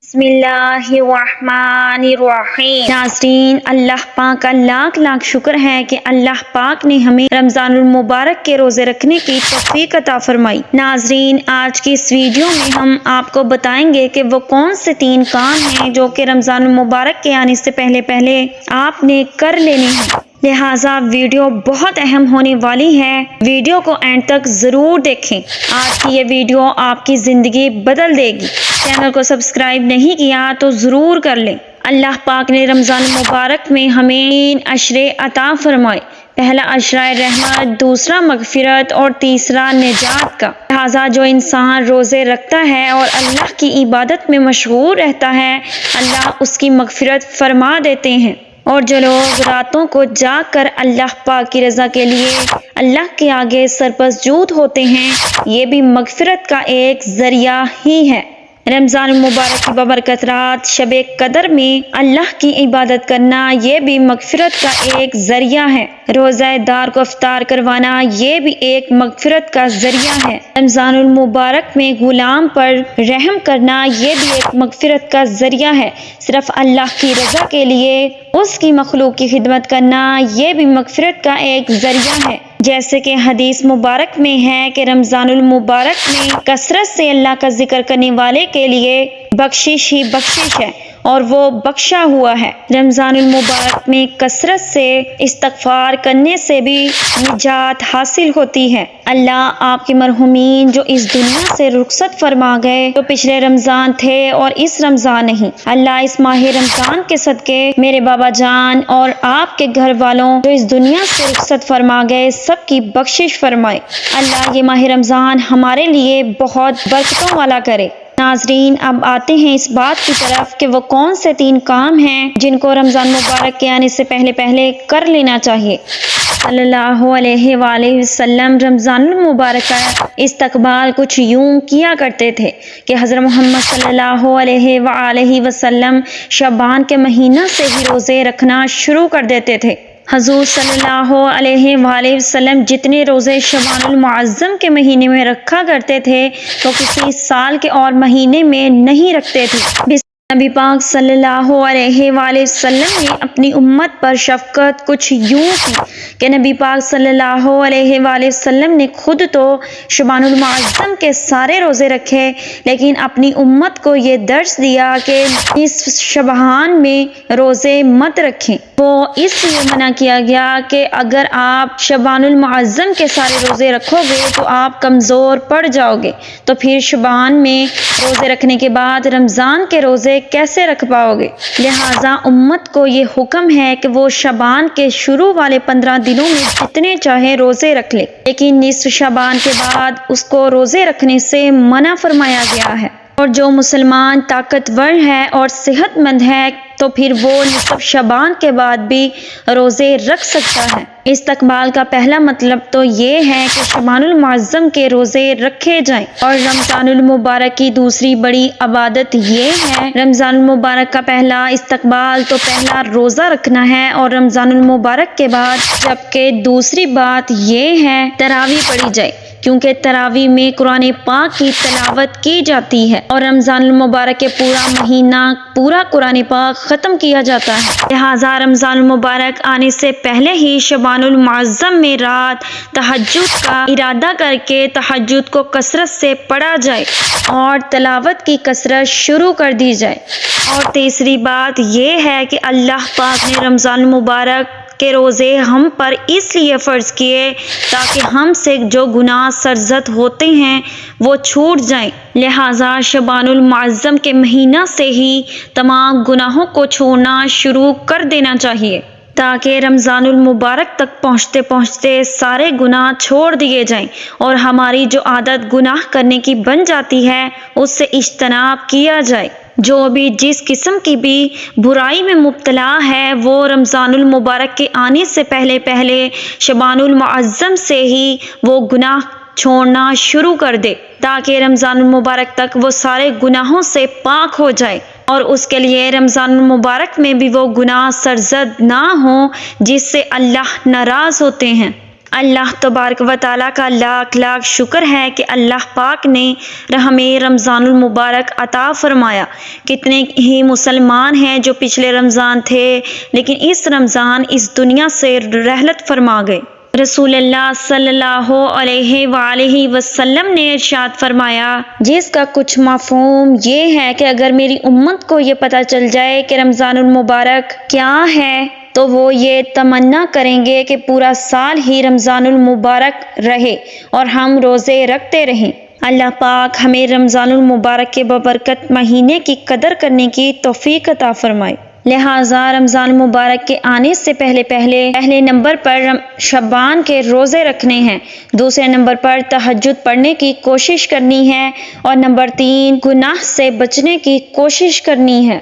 बिस्मिल्लाहिर्रहमानिर्रहीम। नाज़रीन, अल्लाह पाक का लाख लाख शुक्र है कि अल्लाह पाक ने हमें रमज़ानुल मुबारक के रोज़े रखने की तौफ़ीक अता फरमाई। नाज़रीन, आज की इस वीडियो में हम आपको बताएंगे कि वो कौन से 3 काम हैं जो कि रमज़ानुल मुबारक के आने से पहले पहले आपने कर लेने हैं। लिहाजा वीडियो बहुत अहम होने वाली है, वीडियो को एंड तक ज़रूर देखें। आज की ये वीडियो आपकी ज़िंदगी बदल देगी। चैनल को सब्सक्राइब नहीं किया तो ज़रूर कर लें। अल्लाह पाक ने रमज़ान मुबारक में हमें 3 अशरे अता फरमाए। पहला अशरा रहमत, दूसरा मगफिरत और तीसरा निजात का। लिहाजा जो इंसान रोज़े रखता है और अल्लाह की इबादत में मशगूल रहता है, अल्लाह उसकी मगफिरत फरमा देते हैं। और जो लोग रातों को जाग कर अल्लाह पाक की रज़ा के लिए अल्लाह के आगे सरपसजूद होते हैं, ये भी मगफिरत का एक ज़रिया ही है। रमज़ान मुबारक की बबरकत रात शब कदर में अल्लाह की इबादत करना, ये भी मगफिरत का एक ज़रिया है। रोज़ेदार को इफ्तार करवाना, ये भी एक मगफिरत का ज़रिया है। रमज़ानुल मुबारक में गुलाम पर रहम करना, ये भी एक मगफिरत का ज़रिया है। सिर्फ अल्लाह की रज़ा के लिए उसकी मखलूक की खिदमत करना, ये भी मगफिरत का एक ज़रिया है। जैसे कि हदीस मुबारक में है कि रमज़ानुल मुबारक में कसरत से अल्लाह का जिक्र करने वाले के लिए बख्शिश ही बख्शिश है और वो बख्शा हुआ है। रमज़ानुल मुबारक में कसरत से इस्तग़फ़ार करने से भी निजात हासिल होती है। अल्लाह आपके मरहुमीन जो इस दुनिया से रुखसत फरमा गए, तो पिछले रमज़ान थे और इस रमज़ान नहीं, अल्लाह इस माह रमज़ान के सदके मेरे बाबा जान और आपके घर वालों जो इस दुनिया से रुखसत फरमा गए, सबकी बख्शिश फरमाए। अल्लाह ये माह रमज़ान हमारे लिए बहुत बरकतों वाला करे। नाजरीन, अब आते हैं इस बात की तरफ कि वो कौन से 3 काम हैं जिनको रमज़ान मुबारक के आने से पहले पहले कर लेना चाहिए। सल्लल्लाहु अलैहि वसल्लम रमज़ानुल मुबारक का इस्तकबाल कुछ यूं किया करते थे कि हज़रत मोहम्मद सल्लल्लाहु अलैहि वसल्लम शबान के महीना से ही रोज़े रखना शुरू कर देते थे। हजूर सल्लल्लाहु अलैहि वसल्लम जितने रोज़े शबानुल मुअज़्ज़म के महीने में रखा करते थे, वो किसी साल के और महीने में नहीं रखते थे। नबी पाक सल्लल्लाहु अलैहि वसल्लम ने अपनी उम्मत पर शफ़क़त कुछ यूं की कि नबी पाक सल्लल्लाहु अलैहि वसल्लम ने खुद तो शबानुल मुअज़्ज़म के सारे रोज़े रखे, लेकिन अपनी उम्मत को ये दर्स दिया कि इस शबान में रोज़े मत रखें। वो इसलिए मना किया गया कि अगर आप शबानुल मुअज़्ज़म के सारे रोज़े रखोगे तो आप कमज़ोर पड़ जाओगे, तो फिर शबान में रोज़े रखने के बाद रमज़ान के रोज़े कैसे रख पाओगे। लिहाजा उम्मत को ये हुक्म है कि वो शबान के शुरू वाले 15 दिनों में जितने चाहे रोज़े रख ले, लेकिन निस्फ़ शबान के बाद उसको रोज़े रखने से मना फरमाया गया है। और जो मुसलमान ताकतवर है और सेहतमंद है, तो फिर वो निस्फ़ शबान के बाद भी रोज़े रख सकता है। इस्तकबाल का पहला मतलब तो ये है कि शबानुल मुअज़्ज़म के रोज़े रखे जाएं। और रमज़ानुल मुबारक की दूसरी बड़ी इबादत ये है, रमज़ानुल मुबारक का पहला इस्तकबाल तो पहला रोज़ा रखना है, और रमज़ानुल मुबारक के बाद जबकि दूसरी बात ये है तरावी पढ़ी जाए, क्योंकि तरावी में कुरान पाक की तिलावत की जाती है और रमज़ानुल मुबारक के पूरा महीना पूरा कुरान पाक ख़त्म किया जाता है। लिहाजा रमज़ानुल मुबारक आने से पहले ही शबानुल मुअज़्ज़म में रात तहज्जुद का इरादा करके तहज्जुद को कसरत से पढ़ा जाए और तिलावत की कसरत शुरू कर दी जाए। और तीसरी बात ये है कि अल्लाह पाक ने रमज़ानुल मुबारक के रोज़े हम पर इसलिए फ़र्ज़ किए ताकि हमसे जो गुनाह सरज़द होते हैं वो छूट जाएं। लिहाजा शबानुल मुअज़्ज़म के महीना से ही तमाम गुनाहों को छोड़ना शुरू कर देना चाहिए, ताकि रमज़ानुल मुबारक तक पहुँचते पहुँचते सारे गुनाह छोड़ दिए जाएं और हमारी जो आदत गुनाह करने की बन जाती है उससे इज्तनाब किया जाए। जो भी जिस किस्म की भी बुराई में मुब्तला है, वो रमज़ानुल मुबारक के आने से पहले पहले शबानुल मुअज़्ज़म से ही वो गुनाह छोड़ना शुरू कर दे, ताकि रमज़ानुल मुबारक तक वो सारे गुनाहों से पाक हो जाए और उसके लिए रमज़ानुल मुबारक में भी वो गुनाह सरज़द ना हो जिससे अल्लाह नाराज़ होते हैं। اللہ تبارک و تعالیٰ کا لاکھ لاکھ شکر ہے کہ اللہ پاک نے ہمیں رمضان المبارک عطا فرمایا۔ کتنے ہی مسلمان ہیں جو پچھلے رمضان تھے لیکن اس رمضان اس دنیا سے رحلت فرما گئے۔ رسول اللہ صلی اللہ علیہ وآلہ وسلم نے ارشاد فرمایا، جس کا کچھ مفہوم یہ ہے کہ اگر میری امت کو یہ پتہ چل جائے کہ رمضان المبارک کیا ہے تو وہ یہ تمنا کریں گے کہ پورا سال ہی رمضان المبارک رہے اور ہم روزے رکھتے رہیں۔ اللہ پاک ہمیں رمضان المبارک کے ببرکت مہینے کی قدر کرنے کی توفیق عطا فرمائے۔ لہٰذا رمضان المبارک کے آنے سے پہلے نمبر پر شعبان کے روزے رکھنے ہیں، دوسرے نمبر پر تہجد پڑھنے کی کوشش کرنی ہے اور نمبر 3 گناہ سے بچنے کی کوشش کرنی ہے۔